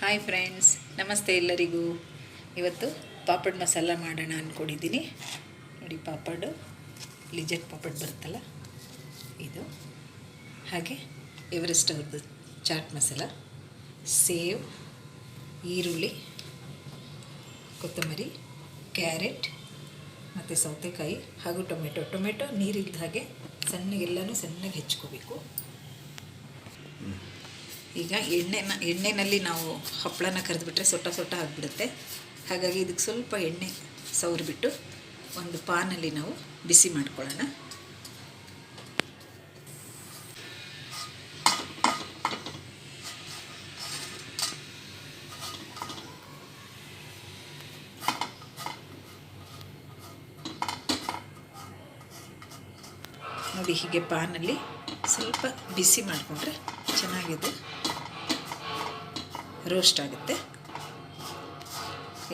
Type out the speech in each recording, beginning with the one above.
Hi friends, ನಮಸ್ತೆ ಎಲ್ಲರಿಗೂ. ಇವತ್ತು ಪಾಪಡ್ ಮಸಾಲ ಮಾಡೋಣ ಅಂದ್ಕೊಂಡಿದ್ದೀನಿ. ನೋಡಿ, ಪಾಪಡು ಲಿಜೆಟ್ ಪಾಪಡ್ ಬರುತ್ತಲ್ಲ ಇದು, ಹಾಗೆ ಎವರೆಸ್ಟ್ ಅವ್ರದ್ದು ಚಾಟ್ ಮಸಾಲ, ಸೇವ್, ಈರುಳ್ಳಿ, ಕೊತ್ತಂಬರಿ, ಕ್ಯಾರೆಟ್ ಮತ್ತು ಸೌತೆಕಾಯಿ ಹಾಗೂ ಟೊಮೆಟೊ ನೀರಿಲ್ದ ಹಾಗೆ ಎಲ್ಲನೂ ಸಣ್ಣಗೆ ಹೆಚ್ಕೋಬೇಕು. ಈಗ ಎಣ್ಣೆಯಲ್ಲಿ ನಾವು ಹಪ್ಪಳನ ಕರೆದುಬಿಟ್ರೆ ಸೊಟ್ಟ ಆಗಿಬಿಡುತ್ತೆ. ಹಾಗಾಗಿ ಇದಕ್ಕೆ ಸ್ವಲ್ಪ ಎಣ್ಣೆ ಸವರಿಬಿಟ್ಟು ಒಂದು ಪಾನಲ್ಲಿ ನಾವು ಬಿಸಿ ಮಾಡ್ಕೊಳ್ಳೋಣ. ನೋಡಿ, ಹೀಗೆ ಪಾನಲ್ಲಿ ಸ್ವಲ್ಪ ಬಿಸಿ ಮಾಡಿಕೊಂಡ್ರೆ ಚೆನ್ನಾಗಿದೆ, ರೋಸ್ಟ್ ಆಗುತ್ತೆ.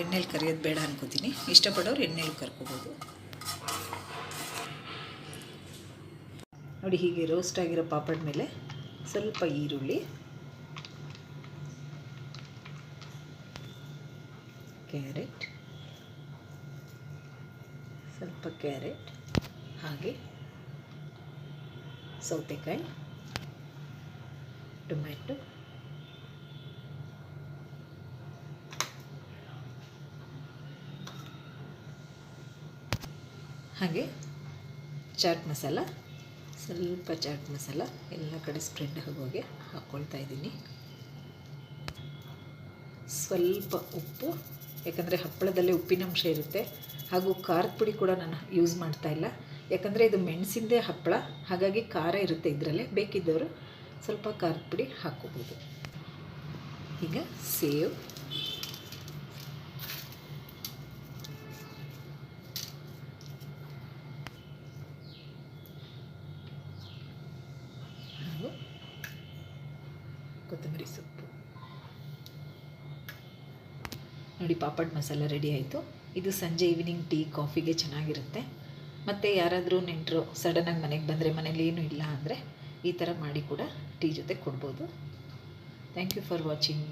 ಎಣ್ಣೆಲಿ ಕರಿಯೋದು ಬೇಡ ಅನ್ಕೋತೀನಿ, ಇಷ್ಟಪಡೋರು ಎಣ್ಣೆಲಿ ಕರ್ಕೋಬೋದು. ನೋಡಿ, ಹೀಗೆ ರೋಸ್ಟ್ ಆಗಿರೋ ಪಾಪಡ್ ಮೇಲೆ ಸ್ವಲ್ಪ ಈರುಳ್ಳಿ, ಕ್ಯಾರೆಟ್ ಹಾಗೆ ಸೌತೆಕಾಯಿ, ಟೊಮೆಟೊ, ಹಾಗೆ ಚಾಟ್ ಮಸಾಲ, ಸ್ವಲ್ಪ ಚಾಟ್ ಮಸಾಲ ಎಲ್ಲ ಕಡೆ ಸ್ಪ್ರೆಡ್ ಆಗೋಗೆ ಹಾಕ್ಕೊಳ್ತಾ ಇದ್ದೀನಿ. ಸ್ವಲ್ಪ ಉಪ್ಪು, ಯಾಕಂದರೆ ಹಪ್ಪಳದಲ್ಲೇ ಉಪ್ಪಿನಂಶ ಇರುತ್ತೆ. ಹಾಗೂ ಖಾರದ ಪುಡಿ ಕೂಡ ನಾನು ಯೂಸ್ ಮಾಡ್ತಾಯಿಲ್ಲ, ಯಾಕಂದರೆ ಇದು ಮೆಣಸಿಂದೇ ಹಪ್ಪಳ, ಹಾಗಾಗಿ ಖಾರ ಇರುತ್ತೆ ಇದರಲ್ಲೇ. ಬೇಕಿದ್ದವರು ಸ್ವಲ್ಪ ಖಾರದ ಪುಡಿ ಹಾಕ್ಕೋಬೋದು. ಈಗ ಸೇವ್, ಹಾಗೂ ಕೊತ್ತಂಬರಿ ಸೊಪ್ಪು. ನೋಡಿ, ಪಾಪಡ್ ಮಸಾಲ ರೆಡಿ ಆಯಿತು. ಇದು ಸಂಜೆ ಈವ್ನಿಂಗ್ ಟೀ ಕಾಫಿಗೆ ಚೆನ್ನಾಗಿರುತ್ತೆ. ಮತ್ತು ಯಾರಾದರೂ ನೆಂಟರು ಸಡನ್ನಾಗಿ ಮನೆಗೆ ಬಂದರೆ, ಮನೇಲಿ ಏನೂ ಇಲ್ಲ ಅಂದರೆ ಈ ಥರ ಮಾಡಿ ಕೂಡ ಟೀ ಜೊತೆ ಕೊಡ್ಬೋದು. Thank you for watching.